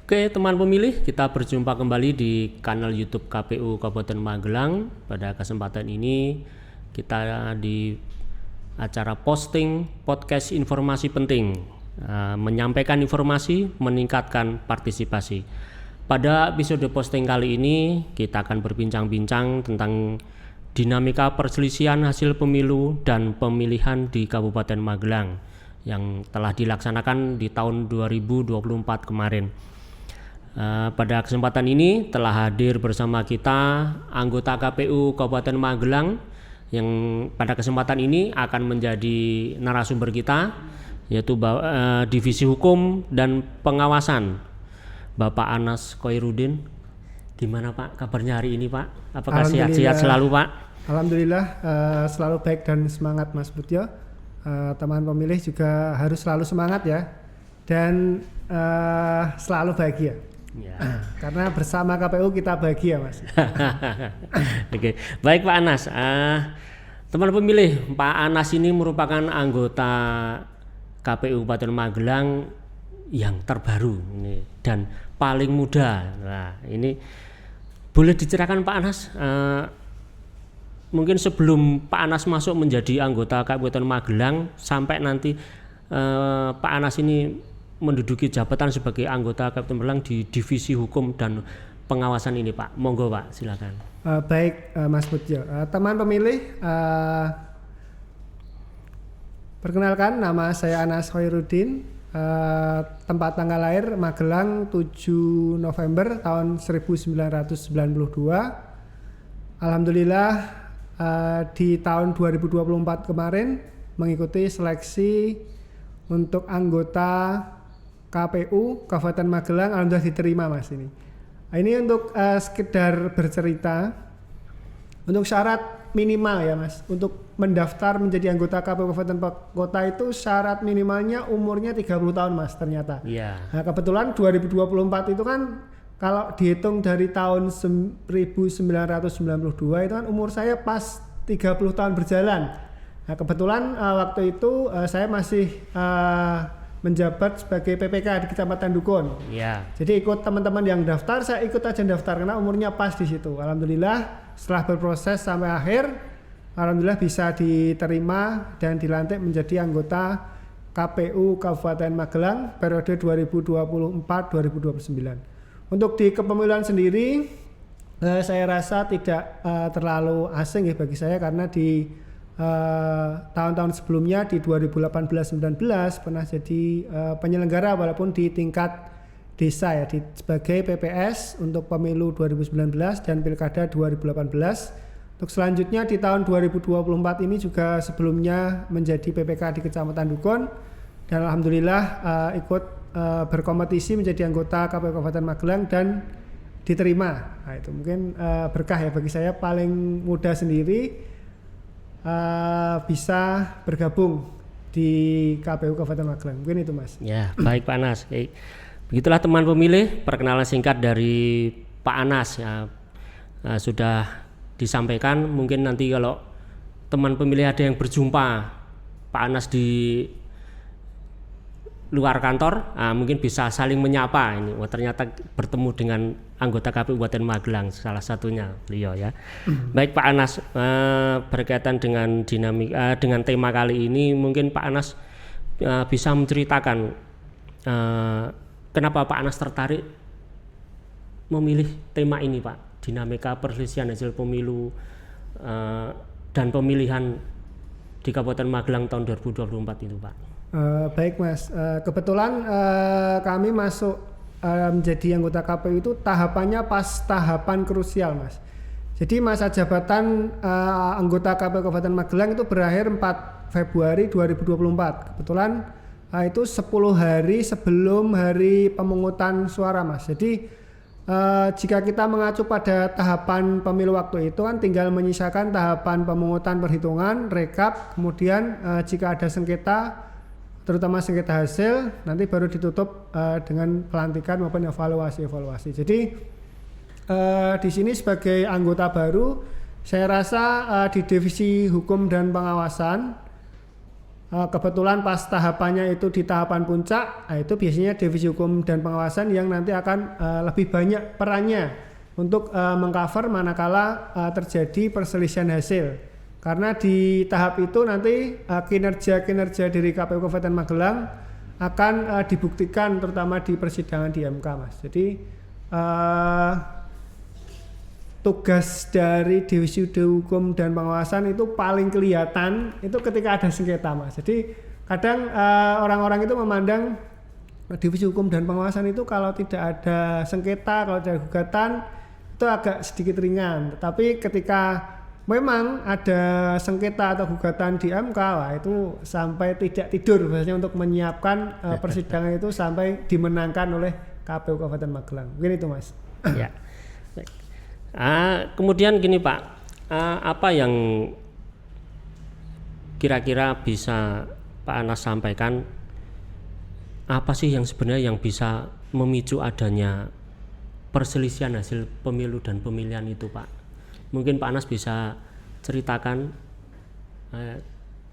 Oke teman pemilih, kita berjumpa kembali di kanal YouTube KPU Kabupaten Magelang. Pada kesempatan ini kita di acara posting podcast informasi penting, menyampaikan informasi, meningkatkan partisipasi. Pada episode posting kali ini kita akan berbincang-bincang tentang dinamika perselisihan hasil pemilu dan pemilihan di Kabupaten Magelang yang telah dilaksanakan di tahun 2024 kemarin. Pada kesempatan ini telah hadir bersama kita anggota KPU Kabupaten Magelang yang pada kesempatan ini akan menjadi narasumber kita, yaitu Divisi Hukum dan Pengawasan Bapak Anas Khoirudin. Gimana Pak kabarnya hari ini Pak? Apakah sehat-sehat selalu Pak? Alhamdulillah selalu baik dan semangat Mas Butyo. Teman pemilih juga harus selalu semangat ya, dan selalu bahagia. Ya. Karena bersama KPU kita bahagia Mas. Oke, baik Pak Anas. Teman pemilih, Pak Anas ini merupakan anggota KPU Kabupaten Magelang yang terbaru ini dan paling muda. Nah, ini boleh diceritakan Pak Anas, mungkin sebelum Pak Anas masuk menjadi anggota Kabupaten Magelang sampai nanti Pak Anas ini menduduki jabatan sebagai anggota Kabupaten Magelang di Divisi Hukum dan Pengawasan ini Pak. Monggo Pak, silakan. Baik Mas Butyo. Teman pemilih, perkenalkan nama saya Anas Khoirudin. Tempat tanggal lahir Magelang 7 November tahun 1992. Alhamdulillah di tahun 2024 kemarin mengikuti seleksi untuk anggota KPU Kabupaten Magelang, alhamdulillah diterima Mas ini. Ini untuk sekedar bercerita. Untuk syarat minimal ya Mas, untuk mendaftar menjadi anggota KPU Kabupaten Kota itu syarat minimalnya umurnya 30 tahun Mas ternyata. Iya. Nah, kebetulan 2024 itu kan kalau dihitung dari tahun 1992 itu kan umur saya pas 30 tahun berjalan. Nah, kebetulan waktu itu saya masih menjabat sebagai PPK di Kecamatan Dukun. Yeah. Jadi ikut teman-teman yang daftar, saya ikut aja daftar karena umurnya pas di situ. Alhamdulillah setelah berproses sampai akhir, alhamdulillah bisa diterima dan dilantik menjadi anggota KPU Kabupaten Magelang periode 2024-2029. Untuk di kepemiluan sendiri, saya rasa tidak terlalu asing ya bagi saya karena di tahun-tahun sebelumnya di 2018-19 pernah jadi penyelenggara walaupun di tingkat desa ya sebagai PPS untuk pemilu 2019 dan Pilkada 2018. Untuk selanjutnya di tahun 2024 ini juga sebelumnya menjadi PPK di Kecamatan Dukun dan alhamdulillah ikut berkompetisi menjadi anggota KPU Kabupaten Magelang dan diterima. Nah, itu mungkin berkah ya bagi saya, paling muda sendiri bisa bergabung di KPU Kabupaten Magelang. Mungkin itu Mas. Ya, baik Pak Anas. Begitulah teman pemilih, perkenalan singkat dari Pak Anas ya, sudah disampaikan. Mungkin nanti kalau teman pemilih ada yang berjumpa Pak Anas di luar kantor, mungkin bisa saling menyapa ini. Ternyata bertemu dengan anggota KPU Kabupaten Magelang, salah satunya beliau ya. Baik Pak Anas, berkaitan dengan dinamika dengan tema kali ini, mungkin Pak Anas bisa menceritakan kenapa Pak Anas tertarik memilih tema ini Pak, dinamika perselisihan hasil pemilu dan pemilihan di Kabupaten Magelang tahun 2024 itu Pak. Baik Mas, kebetulan kami masuk menjadi anggota KPU itu tahapannya pas tahapan krusial Mas. Jadi masa jabatan anggota KPU Kabupaten Magelang itu berakhir 4 Februari 2024. Kebetulan itu 10 hari sebelum hari pemungutan suara Mas. Jadi jika kita mengacu pada tahapan pemilu waktu itu kan tinggal menyisakan tahapan pemungutan perhitungan, rekap, kemudian jika ada sengketa terutama sengketa hasil nanti baru ditutup dengan pelantikan maupun evaluasi. Jadi di sini sebagai anggota baru, saya rasa di Divisi Hukum dan Pengawasan kebetulan pas tahapannya itu di tahapan puncak, itu biasanya divisi hukum dan pengawasan yang nanti akan lebih banyak perannya untuk mengcover manakala terjadi perselisihan hasil. Karena di tahap itu nanti kinerja dari KPU Kabupaten Magelang akan dibuktikan terutama di persidangan di MK, Mas. Jadi tugas dari divisi hukum dan pengawasan itu paling kelihatan itu ketika ada sengketa, Mas. Jadi kadang orang-orang itu memandang divisi hukum dan pengawasan itu kalau tidak ada sengketa, kalau ada gugatan itu agak sedikit ringan. Tetapi ketika memang ada sengketa atau gugatan di MK, wah itu sampai tidak tidur biasanya untuk menyiapkan persidangan itu sampai dimenangkan oleh KPU Kabupaten Magelang. Mungkin itu, Mas. Ya. Kemudian gini Pak, apa yang kira-kira bisa Pak Anas sampaikan, apa sih yang sebenarnya yang bisa memicu adanya perselisihan hasil pemilu dan pemilihan itu Pak? Mungkin Pak Anas bisa ceritakan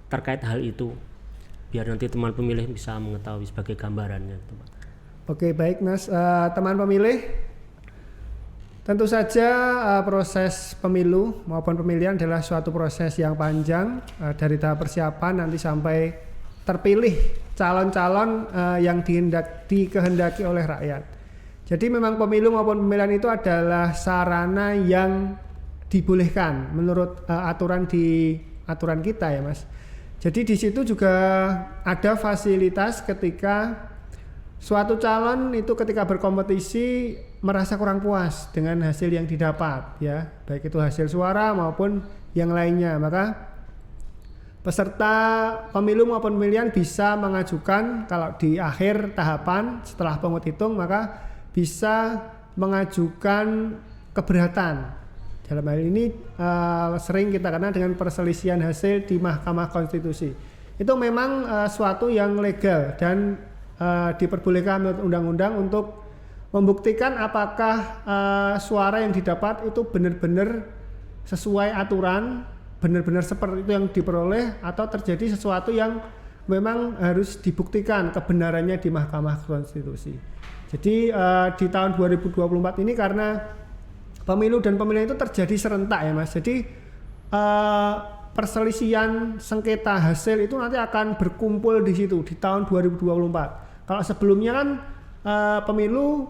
terkait hal itu biar nanti teman pemilih bisa mengetahui sebagai gambarannya itu, Pak. Oke, baik Mas. Teman pemilih, tentu saja proses pemilu maupun pemilihan adalah suatu proses yang panjang dari tahap persiapan nanti sampai terpilih calon-calon yang dikehendaki oleh rakyat. Jadi memang pemilu maupun pemilihan itu adalah sarana yang dibolehkan menurut aturan kita ya, Mas. Jadi di situ juga ada fasilitas ketika suatu calon itu ketika berkompetisi merasa kurang puas dengan hasil yang didapat ya, baik itu hasil suara maupun yang lainnya, maka peserta pemilu maupun pemilihan bisa mengajukan kalau di akhir tahapan setelah pemungut hitung maka bisa mengajukan keberatan. Dalam hal ini sering kita kenal dengan perselisihan hasil di Mahkamah Konstitusi. Itu memang suatu yang legal dan diperbolehkan menurut undang-undang untuk membuktikan apakah suara yang didapat itu benar-benar sesuai aturan, benar-benar seperti itu yang diperoleh, atau terjadi sesuatu yang memang harus dibuktikan kebenarannya di Mahkamah Konstitusi. Jadi di tahun 2024 ini karena pemilu dan pemilihan itu terjadi serentak ya Mas. Jadi perselisihan sengketa hasil itu nanti akan berkumpul di situ di tahun 2024. Kalau sebelumnya kan pemilu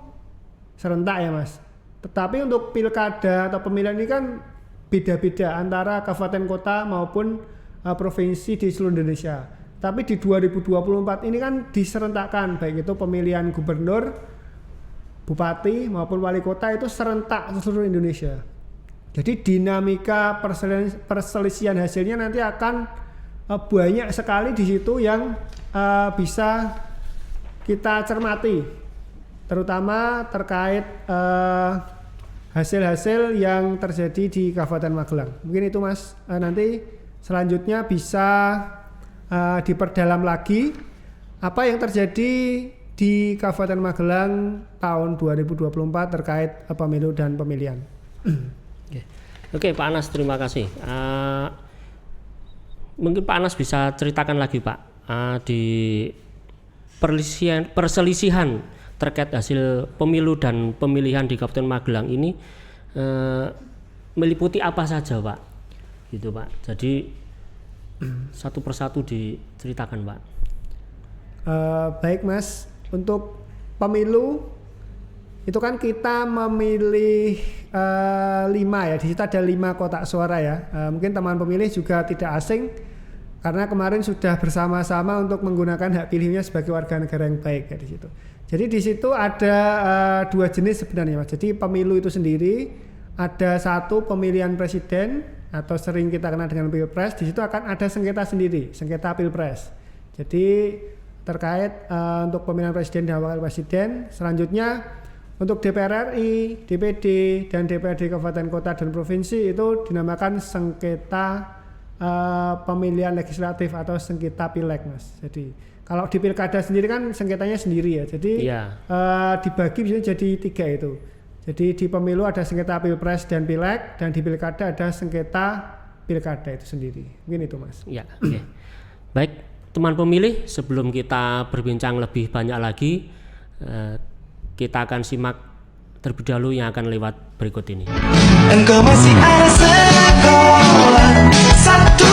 serentak ya Mas. Tetapi untuk pilkada atau pemilihan ini kan beda-beda antara kabupaten kota maupun provinsi di seluruh Indonesia. Tapi di 2024 ini kan diserentakkan, baik itu pemilihan gubernur, bupati maupun wali kota itu serentak seluruh Indonesia. Jadi dinamika perselisihan hasilnya nanti akan banyak sekali di situ yang bisa kita cermati, terutama terkait hasil-hasil yang terjadi di Kabupaten Magelang. Mungkin itu Mas, nanti selanjutnya bisa diperdalam lagi apa yang terjadi di Kabupaten Magelang tahun 2024 terkait pemilu dan pemilihan. Oke, Pak Anas, terima kasih. Mungkin Pak Anas bisa ceritakan lagi Pak di perselisihan terkait hasil pemilu dan pemilihan di Kabupaten Magelang ini meliputi apa saja Pak? Gitu Pak. Jadi satu persatu diceritakan Pak. Baik Mas, untuk pemilu itu kan kita memilih 5 ya, di situ ada 5 kotak suara ya. Mungkin teman pemilih juga tidak asing karena kemarin sudah bersama-sama untuk menggunakan hak pilihnya sebagai warga negara yang baik ya di situ. Jadi di situ ada 2 jenis sebenarnya Mas. Jadi pemilu itu sendiri ada satu pemilihan presiden atau sering kita kenal dengan pilpres. Di situ akan ada sengketa sendiri, sengketa pilpres. Jadi terkait untuk pemilihan presiden dan wakil presiden. Selanjutnya untuk DPR RI, DPD dan DPRD kabupaten kota dan provinsi itu dinamakan sengketa pemilihan legislatif atau sengketa pileg Mas. Jadi kalau di pilkada sendiri kan sengketanya sendiri ya. Jadi dibagi bisa jadi 3 itu. Jadi di pemilu ada sengketa pilpres dan pileg, dan di pilkada ada sengketa pilkada itu sendiri. Mungkin itu Mas. Ya, oke. Baik, teman pemilih, sebelum kita berbincang lebih banyak lagi, kita akan simak terlebih dahulu yang akan lewat berikut ini. Engkau masih ada sekolah satu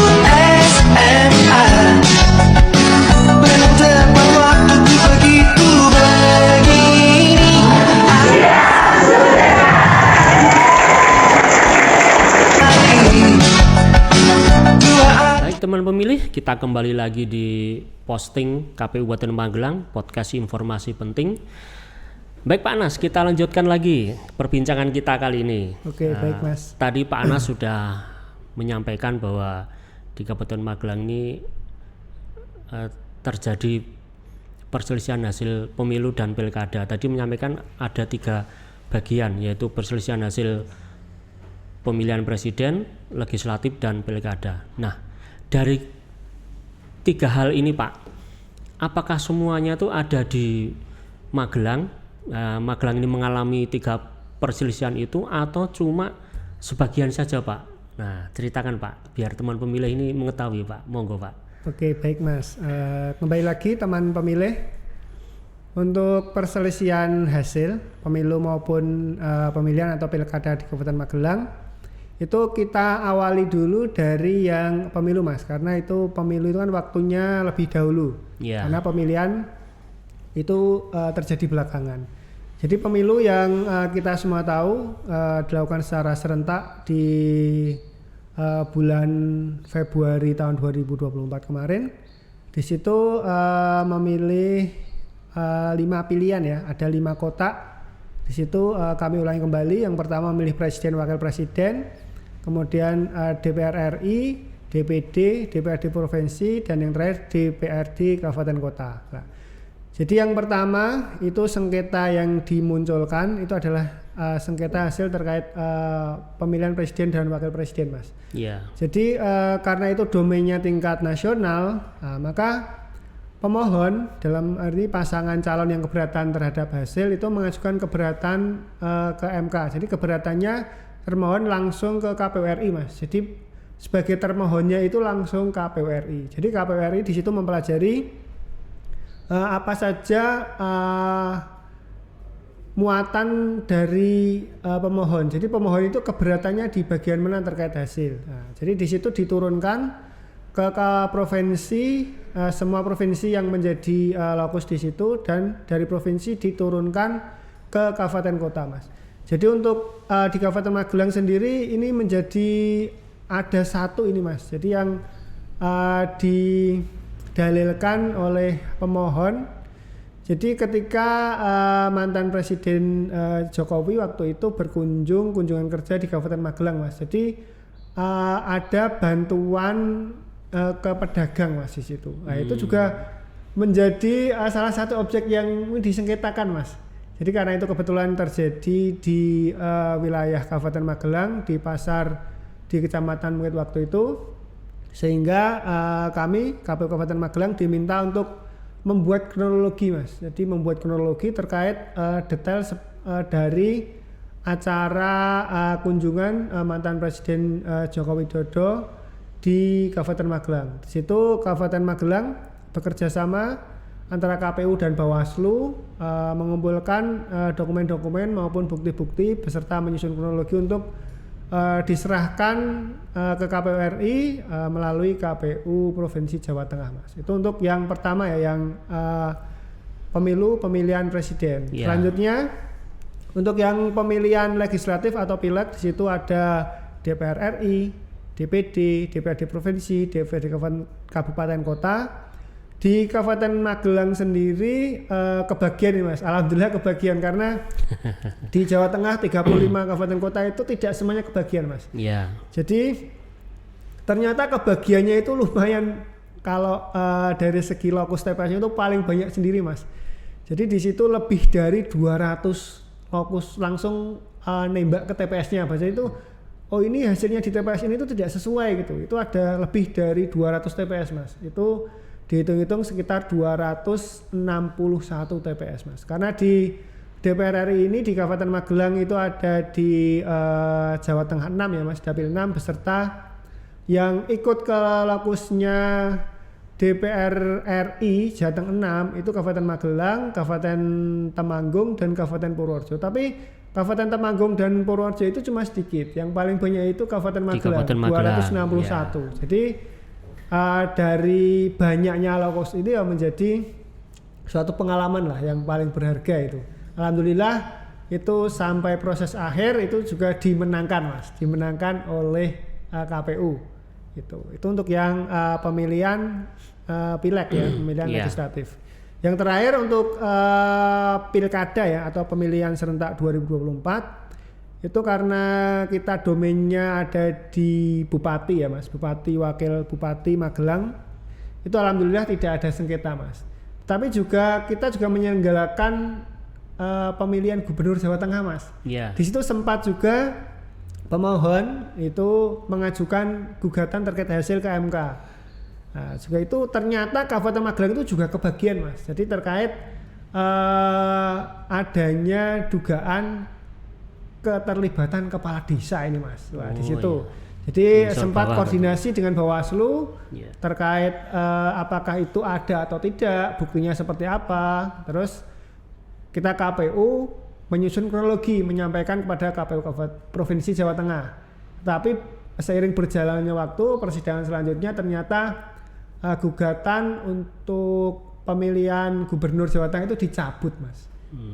SMA, belum tepat waktuku begitu begini. Baik teman pemilih, kita kembali lagi di posting KPU Kabupaten Magelang, podcast informasi penting. Baik Pak Anas, kita lanjutkan lagi perbincangan kita kali ini. Oke, baik Mas. Tadi Pak Anas sudah menyampaikan bahwa di Kabupaten Magelang ini terjadi perselisihan hasil pemilu dan pilkada. Tadi menyampaikan ada 3 bagian, yaitu perselisihan hasil pemilihan presiden, legislatif, dan pilkada. Nah, dari 3 hal ini Pak, apakah semuanya itu ada di Magelang? Magelang ini mengalami 3 perselisihan itu atau cuma sebagian saja Pak? Nah, ceritakan Pak, biar teman pemilih ini mengetahui Pak. Monggo Pak. Oke, baik Mas. Kembali lagi teman pemilih, untuk perselisihan hasil pemilu maupun pemilihan atau pilkada di Kabupaten Magelang, itu kita awali dulu dari yang pemilu Mas, karena itu pemilu itu kan waktunya lebih dahulu. Karena pemilihan itu terjadi belakangan. Jadi pemilu yang kita semua tahu dilakukan secara serentak di bulan Februari tahun 2024 kemarin. Di situ memilih 5 pilihan ya, ada 5 kotak. Di situ kami ulangi kembali. Yang pertama memilih presiden, wakil presiden, kemudian DPR RI, DPD, DPRD provinsi, dan yang terakhir DPRD kabupaten kota. Nah, jadi yang pertama itu sengketa yang dimunculkan itu adalah sengketa hasil terkait pemilihan presiden dan wakil presiden Mas. Jadi karena itu domainnya tingkat nasional, maka pemohon dalam arti pasangan calon yang keberatan terhadap hasil itu mengajukan keberatan ke MK. Jadi keberatannya termohon langsung ke KPU RI Mas. Jadi sebagai termohonnya itu langsung KPU RI. Jadi KPU RI di situ mempelajari apa saja muatan dari pemohon. Jadi pemohon itu keberatannya di bagian mana terkait hasil. Nah, jadi di situ diturunkan ke provinsi, semua provinsi yang menjadi lokus di situ, dan dari provinsi diturunkan ke kabupaten kota Mas. Jadi untuk di Kabupaten Magelang sendiri ini menjadi ada 1 ini Mas. Jadi yang didalilkan oleh pemohon. Jadi ketika mantan Presiden Jokowi waktu itu kunjungan kerja di Kabupaten Magelang Mas. Jadi ada bantuan ke pedagang Mas di situ. Nah, itu juga menjadi salah satu objek yang disengketakan Mas. Jadi karena itu kebetulan terjadi di wilayah Kabupaten Magelang, di pasar di Kecamatan Mungit waktu itu, sehingga kami KPU Kabupaten Magelang diminta untuk membuat kronologi Mas. Jadi membuat kronologi terkait detail dari acara kunjungan mantan Presiden Joko Widodo di Kabupaten Magelang. Di situ Kabupaten Magelang bekerja sama antara KPU dan Bawaslu mengumpulkan dokumen-dokumen maupun bukti-bukti beserta menyusun kronologi untuk diserahkan ke KPU RI melalui KPU Provinsi Jawa Tengah Mas. Itu untuk yang pertama ya, yang pemilihan presiden. Selanjutnya untuk yang pemilihan legislatif atau pileg, di situ ada DPR RI, DPD, DPRD provinsi, DPRD kabupaten kota. Di Kabupaten Magelang sendiri kebagian nih Mas, alhamdulillah kebagian, karena di Jawa Tengah 35 kabupaten kota itu tidak semuanya kebagian Mas. Jadi ternyata kebagiannya itu lumayan, kalau dari segi lokus TPS-nya itu paling banyak sendiri Mas. Jadi di situ lebih dari 200 lokus langsung nembak ke TPS-nya. Bahasa itu, oh ini hasilnya di TPS ini itu tidak sesuai gitu. Itu ada lebih dari 200 TPS Mas. Itu dihitung-hitung sekitar 261 TPS Mas. Karena di DPR RI ini di Kabupaten Magelang itu ada di Jawa Tengah 6 ya Mas, Dapil 6, beserta yang ikut ke lokusnya DPR RI Jateng 6 itu Kabupaten Magelang, Kabupaten Temanggung, dan Kabupaten Purworejo. Tapi Kabupaten Temanggung dan Purworejo itu cuma sedikit. Yang paling banyak itu Kabupaten Magelang, 261. Jadi dari banyaknya lokus ini ya menjadi suatu pengalaman lah yang paling berharga itu. Alhamdulillah itu sampai proses akhir itu juga dimenangkan Mas, dimenangkan oleh KPU. Itu untuk yang pemilihan pileg ya, pemilihan legislatif. Yang terakhir untuk pilkada ya atau pemilihan serentak 2024 itu karena kita domainnya ada di Bupati ya Mas, Bupati Wakil Bupati Magelang, itu alhamdulillah tidak ada sengketa Mas. Tapi juga kita juga menyelenggarakan pemilihan Gubernur Jawa Tengah Mas. Di situ sempat juga pemohon itu mengajukan gugatan terkait hasil ke MK. Nah, juga itu ternyata Kabupaten Magelang itu juga kebagian Mas. Jadi terkait adanya dugaan keterlibatan kepala desa ini Mas. Wah, di situ. Jadi sempat koordinasi dengan Bawaslu terkait apakah itu ada atau tidak, buktinya seperti apa. Terus kita KPU menyusun kronologi, menyampaikan kepada KPU Provinsi Jawa Tengah. Tapi seiring berjalannya waktu, persidangan selanjutnya ternyata gugatan untuk pemilihan Gubernur Jawa Tengah itu dicabut Mas.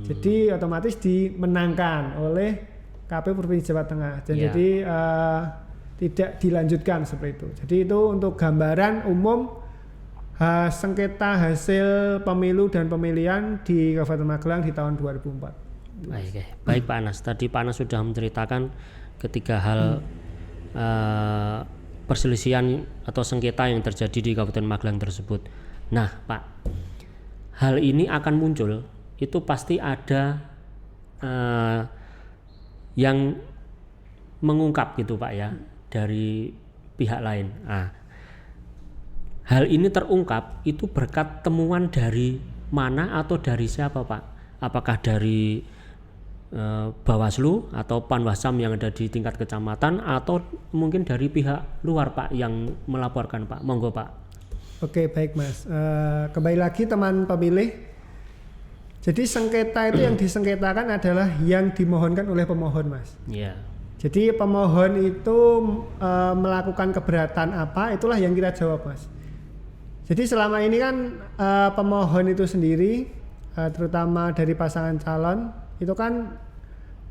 Jadi otomatis dimenangkan oleh KPU Provinsi Jawa Tengah. Jadi tidak dilanjutkan seperti itu. Jadi itu untuk gambaran umum sengketa hasil pemilu dan pemilihan di Kabupaten Magelang di tahun 2004. Baik Pak Anas, tadi Pak Anas sudah menceritakan ketiga hal perselisihan atau sengketa yang terjadi di Kabupaten Magelang tersebut. Nah Pak, hal ini akan muncul, itu pasti ada yang mengungkap gitu Pak ya, dari pihak lain. Nah, hal ini terungkap itu berkat temuan dari mana atau dari siapa Pak? Apakah dari Bawaslu atau Panwasam yang ada di tingkat kecamatan atau mungkin dari pihak luar Pak yang melaporkan Pak? Monggo Pak. Oke baik Mas, kembali lagi teman pemilih. Jadi sengketa itu yang disengketakan adalah yang dimohonkan oleh pemohon Mas. Jadi pemohon itu melakukan keberatan apa, itulah yang kita jawab Mas. Jadi selama ini kan pemohon itu sendiri, terutama dari pasangan calon, itu kan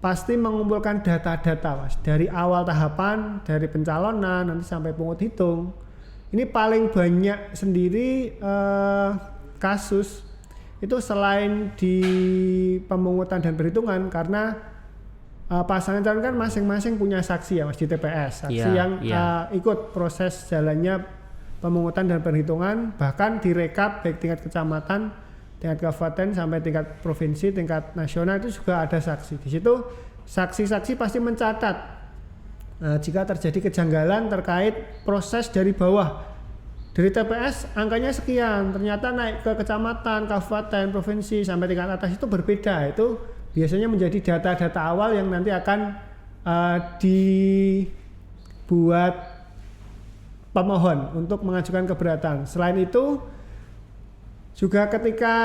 pasti mengumpulkan data-data Mas, dari awal tahapan, dari pencalonan nanti sampai pungut hitung. Ini paling banyak sendiri kasus itu selain di pemungutan dan perhitungan, karena pasangan calon kan masing-masing punya saksi ya Mas di TPS, saksi yang ikut proses jalannya pemungutan dan perhitungan, bahkan direkap baik tingkat kecamatan, tingkat kabupaten sampai tingkat provinsi, tingkat nasional itu juga ada saksi. Di situ saksi-saksi pasti mencatat jika terjadi kejanggalan terkait proses dari bawah. Dari TPS angkanya sekian, ternyata naik ke kecamatan, kabupaten, provinsi sampai tingkat atas itu berbeda. Itu biasanya menjadi data-data awal yang nanti akan dibuat pemohon untuk mengajukan keberatan. Selain itu juga ketika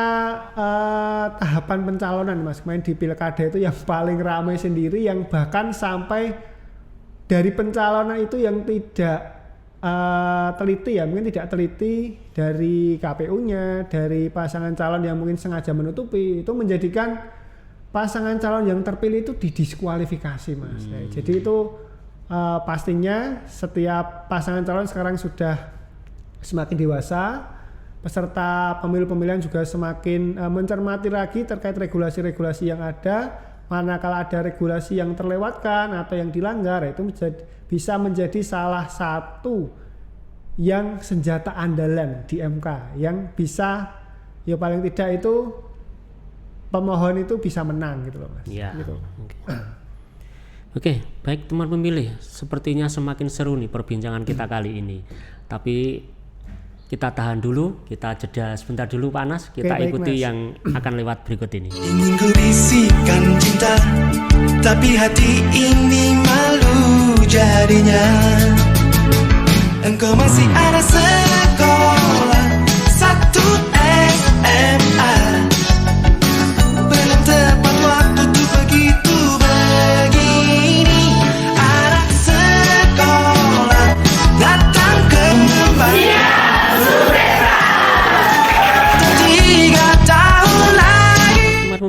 tahapan pencalonan Mas, main di pilkada itu yang paling ramai sendiri, yang bahkan sampai dari pencalonan itu yang tidak teliti ya, mungkin tidak teliti dari KPU-nya, dari pasangan calon yang mungkin sengaja menutupi, itu menjadikan pasangan calon yang terpilih itu didiskualifikasi Mas. Jadi itu pastinya setiap pasangan calon sekarang sudah semakin dewasa, peserta pemilu-pemilihan juga semakin mencermati lagi terkait regulasi-regulasi yang ada. Manakala ada regulasi yang terlewatkan atau yang dilanggar, itu bisa menjadi salah satu yang senjata andalan di MK yang bisa ya paling tidak itu pemohon itu bisa menang gitu loh Mas. Gitu. Oke, baik teman pemilih, sepertinya semakin seru nih perbincangan kita kali ini. Tapi kita tahan dulu, kita jeda sebentar dulu Pak Anas, kita ikuti Mas yang akan lewat berikut ini. Ingin ku bisikan cinta, tapi hati ini malu jadinya. Engkau masih anak sekolah,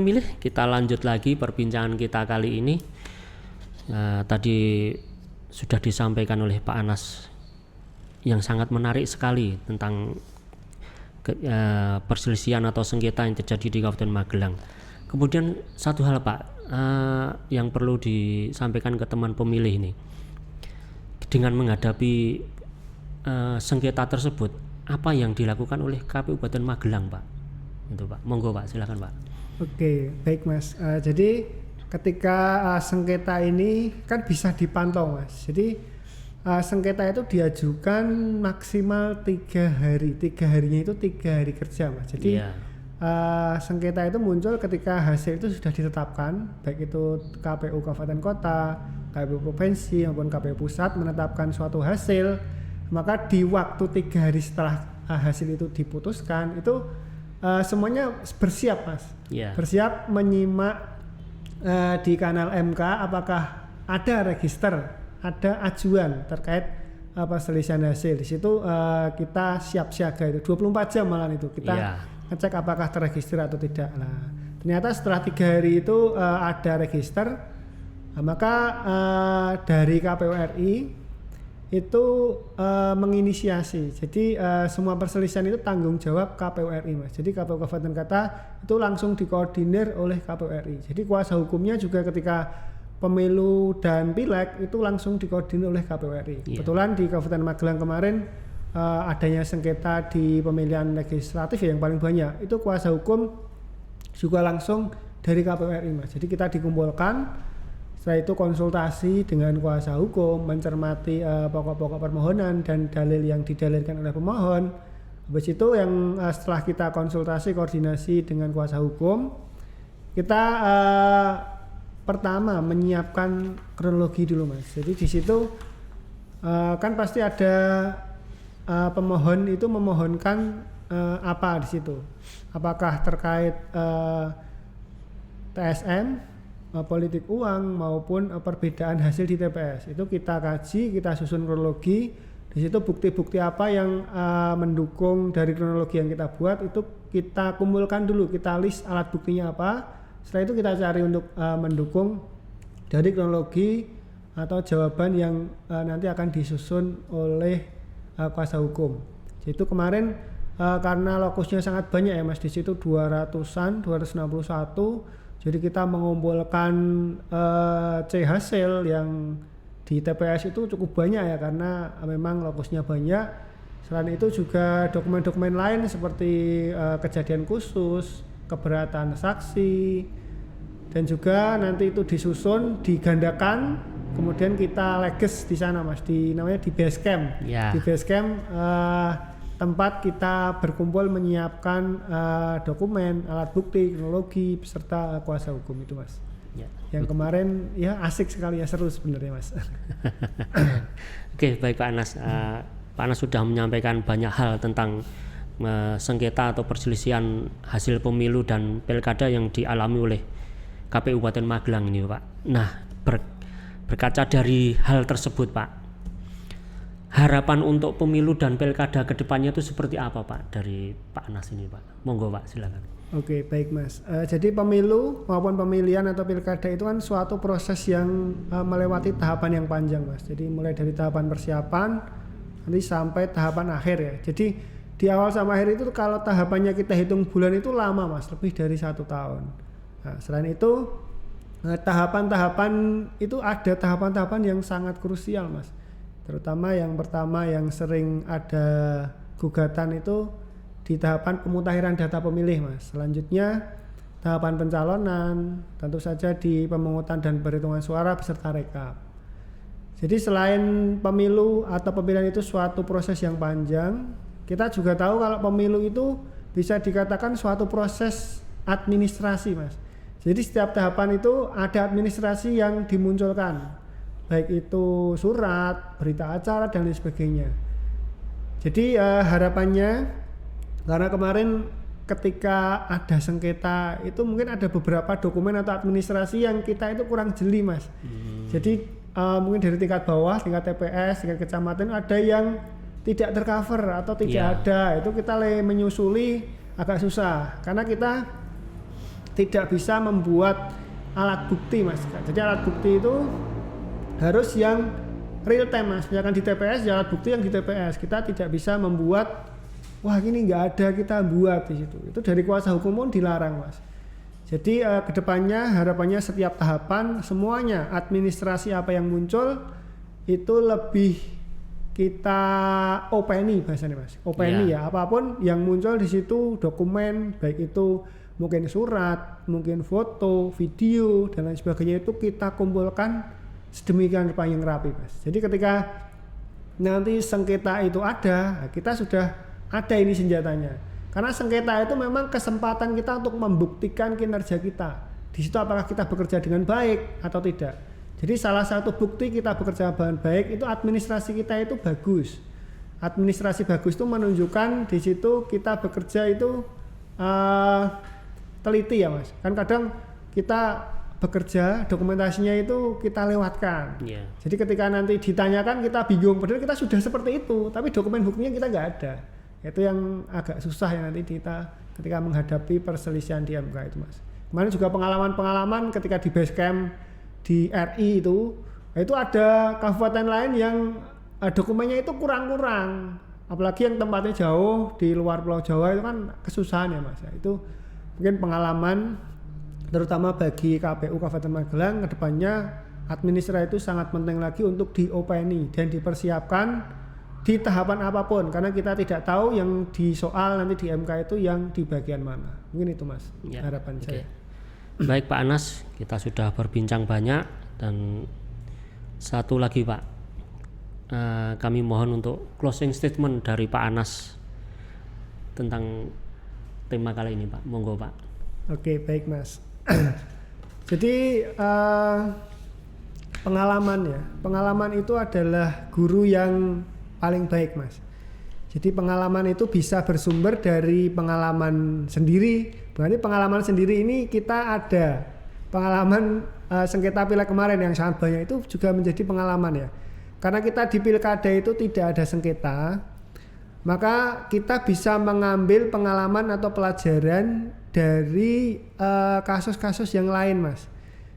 pemilih, kita lanjut lagi perbincangan kita kali ini. Tadi sudah disampaikan oleh Pak Anas yang sangat menarik sekali tentang perselisihan atau sengketa yang terjadi di Kabupaten Magelang. Kemudian satu hal Pak, yang perlu disampaikan ke teman pemilih ini, dengan menghadapi sengketa tersebut, apa yang dilakukan oleh KPU Kabupaten Magelang Pak? Itu Pak, monggo Pak, silakan Pak. Oke, baik Mas. Jadi ketika sengketa ini kan bisa dipantau Mas. Jadi sengketa itu diajukan maksimal 3 hari. 3 harinya itu 3 hari kerja Mas. Jadi sengketa itu muncul ketika hasil itu sudah ditetapkan, baik itu KPU Kabupaten Kota, KPU Provinsi maupun KPU Pusat menetapkan suatu hasil, maka di waktu 3 hari setelah hasil itu diputuskan itu semuanya bersiap Mas. Bersiap menyimak di kanal MK apakah ada register, ada ajuan terkait perselisihan hasil. Di situ kita siap siaga itu 24 jam malam itu kita ngecek apakah terregister atau tidak. Nah, ternyata setelah 3 hari itu ada register, maka dari KPU RI itu menginisiasi. Jadi semua perselisihan itu tanggung jawab KPU RI Mas. Jadi KPU Kabupaten Kota itu langsung dikoordinir oleh KPU RI. Jadi kuasa hukumnya juga ketika pemilu dan pileg itu langsung dikoordinir oleh KPU RI. Kebetulan di Kabupaten Magelang kemarin adanya sengketa di pemilihan legislatif yang paling banyak, itu kuasa hukum juga langsung dari KPU RI Mas. Jadi kita dikumpulkan, setelah itu konsultasi dengan kuasa hukum, mencermati pokok-pokok permohonan dan dalil yang didalilkan oleh pemohon. Habis itu yang setelah kita konsultasi koordinasi dengan kuasa hukum, kita pertama menyiapkan kronologi dulu Mas. Jadi di situ kan pasti ada pemohon itu memohonkan apa di situ? Apakah terkait TSM, politik uang maupun perbedaan hasil di TPS. Itu kita kaji, kita susun kronologi. Di situ bukti-bukti apa yang mendukung dari kronologi yang kita buat itu kita kumpulkan dulu, kita list alat buktinya apa. Setelah itu kita cari untuk mendukung dari kronologi atau jawaban yang nanti akan disusun oleh kuasa hukum. Itu kemarin karena lokusnya sangat banyak ya Mas, di situ 261. Jadi kita mengumpulkan C hasil yang di TPS itu cukup banyak ya, karena memang lokusnya banyak. Selain itu juga dokumen-dokumen lain seperti kejadian khusus, keberatan saksi, dan juga nanti itu disusun, digandakan, kemudian kita leges di sana Mas, namanya di base camp. Di base camp tempat kita berkumpul menyiapkan dokumen, alat bukti, kronologi beserta kuasa hukum itu Mas. Yang kemarin ya asik sekali ya, seru sebenarnya Mas. Oke, baik Pak Anas. Pak Anas sudah menyampaikan banyak hal tentang sengketa atau perselisihan hasil pemilu dan pilkada yang dialami oleh KPU Kabupaten Magelang ini Pak. Nah, berkaca dari hal tersebut Pak, harapan untuk pemilu dan pilkada ke depannya itu seperti apa Pak dari Pak Anas ini Pak? Monggo Pak, silakan. Oke, baik Mas. Jadi pemilu maupun pemilihan atau pilkada itu kan suatu proses yang melewati tahapan yang panjang Mas. Jadi mulai dari tahapan persiapan nanti sampai tahapan akhir ya. Jadi di awal sama akhir itu kalau tahapannya kita hitung bulan itu lama Mas, lebih dari 1 tahun. Nah, selain itu tahapan-tahapan itu ada tahapan-tahapan yang sangat krusial Mas. Terutama yang pertama yang sering ada gugatan itu di tahapan pemutahiran data pemilih Mas. Selanjutnya tahapan pencalonan, tentu saja di pemungutan dan perhitungan suara beserta rekap. Jadi selain pemilu atau pemilihan itu suatu proses yang panjang, kita juga tahu kalau pemilu itu bisa dikatakan suatu proses administrasi Mas. Jadi setiap tahapan itu ada administrasi yang dimunculkan, baik itu surat, berita acara dan lain sebagainya. Jadi harapannya, karena kemarin ketika ada sengketa itu mungkin ada beberapa dokumen atau administrasi yang kita itu kurang jeli Mas. Jadi mungkin dari tingkat bawah, tingkat TPS, tingkat kecamatan ada yang tidak tercover atau tidak ada. Itu kita menyusuli agak susah karena kita tidak bisa membuat alat bukti Mas. Jadi alat bukti itu harus yang real time Mas. Misalkan di TPS alat bukti yang di TPS. Kita tidak bisa membuat wah ini nggak ada kita buat di situ. Itu dari kuasa hukum pun dilarang Mas. Jadi kedepannya harapannya setiap tahapan semuanya administrasi apa yang muncul itu lebih kita openi bahasanya Mas. Openi ya apapun yang muncul di situ dokumen baik itu mungkin surat, mungkin foto, video dan lain sebagainya itu kita kumpulkan sedemikian rupa yang rapi Mas. Jadi ketika nanti sengketa itu ada, kita sudah ada ini senjatanya. Karena sengketa itu memang kesempatan kita untuk membuktikan kinerja kita. Di situ apakah kita bekerja dengan baik atau tidak. Jadi salah satu bukti kita bekerja dengan baik itu administrasi kita itu bagus. Administrasi bagus itu menunjukkan di situ kita bekerja itu teliti ya Mas. Kan kadang kita bekerja dokumentasinya itu kita lewatkan. Jadi ketika nanti ditanyakan kita bingung. Padahal kita sudah seperti itu, tapi dokumen buktinya kita nggak ada. Itu yang agak susah ya nanti kita ketika menghadapi perselisihan di MK itu Mas. Kemarin juga pengalaman-pengalaman ketika di Basecamp di RI itu ada kabupaten lain yang dokumennya itu kurang-kurang. Apalagi yang tempatnya jauh di luar Pulau Jawa itu kan kesusahan ya Mas. Itu mungkin pengalaman terutama bagi KPU Kabupaten Magelang kedepannya administrasi itu sangat penting lagi untuk diopeni dan dipersiapkan di tahapan apapun karena kita tidak tahu yang di soal nanti di MK itu yang di bagian mana. Mungkin itu Mas harapan saya. Baik Pak Anas, kita sudah berbincang banyak dan satu lagi Pak, kami mohon untuk closing statement dari Pak Anas tentang tema kali ini Pak, monggo Pak. Oke baik Mas. Jadi pengalaman itu adalah guru yang paling baik Mas. Jadi pengalaman itu bisa bersumber dari pengalaman sendiri. Berarti pengalaman sendiri ini kita ada pengalaman sengketa pileg kemarin yang sangat banyak itu juga menjadi pengalaman ya. Karena kita di pilkada itu tidak ada sengketa, maka kita bisa mengambil pengalaman atau pelajaran dari kasus-kasus yang lain Mas.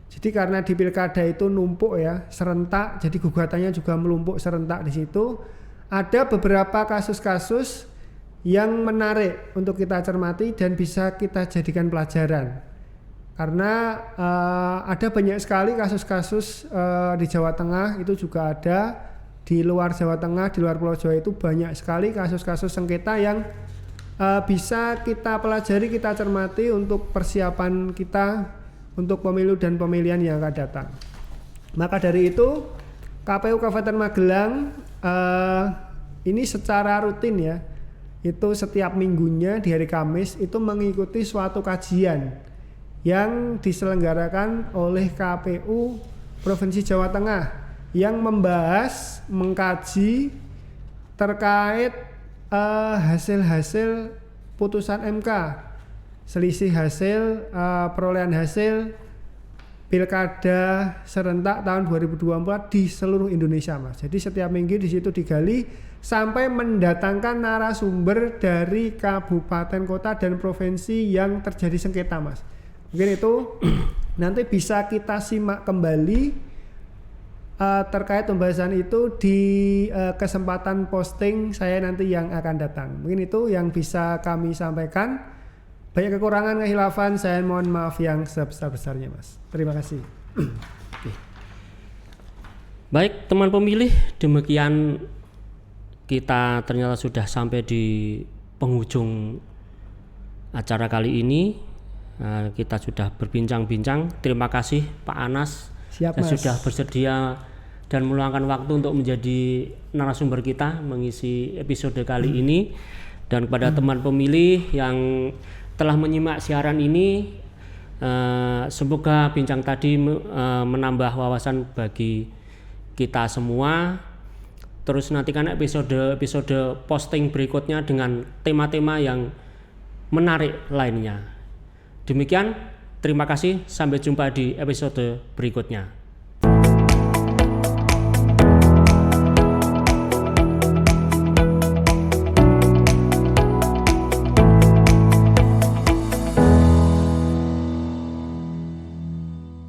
Jadi karena di pilkada itu numpuk ya, serentak, jadi gugatannya juga melumpuk serentak di situ. Ada beberapa kasus-kasus yang menarik untuk kita cermati dan bisa kita jadikan pelajaran. Karena ada banyak sekali kasus-kasus di Jawa Tengah itu juga ada, di luar Jawa Tengah, di luar Pulau Jawa itu banyak sekali kasus-kasus sengketa yang bisa kita pelajari, kita cermati untuk persiapan kita untuk pemilu dan pemilihan yang akan datang. Maka dari itu KPU Kabupaten Magelang ini secara rutin ya, itu setiap minggunya di hari Kamis itu mengikuti suatu kajian yang diselenggarakan oleh KPU Provinsi Jawa Tengah yang membahas, mengkaji terkait hasil-hasil putusan MK, selisih hasil perolehan hasil pilkada serentak tahun 2024 di seluruh Indonesia Mas. Jadi setiap minggu di situ digali sampai mendatangkan narasumber dari kabupaten, kota dan provinsi yang terjadi sengketa Mas. Mungkin itu nanti bisa kita simak kembali terkait pembahasan itu di kesempatan posting saya nanti yang akan datang. Mungkin itu yang bisa kami sampaikan. Banyak kekurangan, kehilafan, saya mohon maaf yang sebesar-besarnya Mas. Terima kasih. Baik teman pemilih, demikian kita ternyata sudah sampai di penghujung acara kali ini. Kita sudah berbincang-bincang. Terima kasih Pak Anas. Siap, Mas. Sudah bersedia dan meluangkan waktu untuk menjadi narasumber kita mengisi episode kali ini. Dan kepada teman pemilih yang telah menyimak siaran ini, semoga bincang tadi menambah wawasan bagi kita semua. Terus nantikan episode posting berikutnya dengan tema-tema yang menarik lainnya. Demikian, terima kasih, sampai jumpa di episode berikutnya.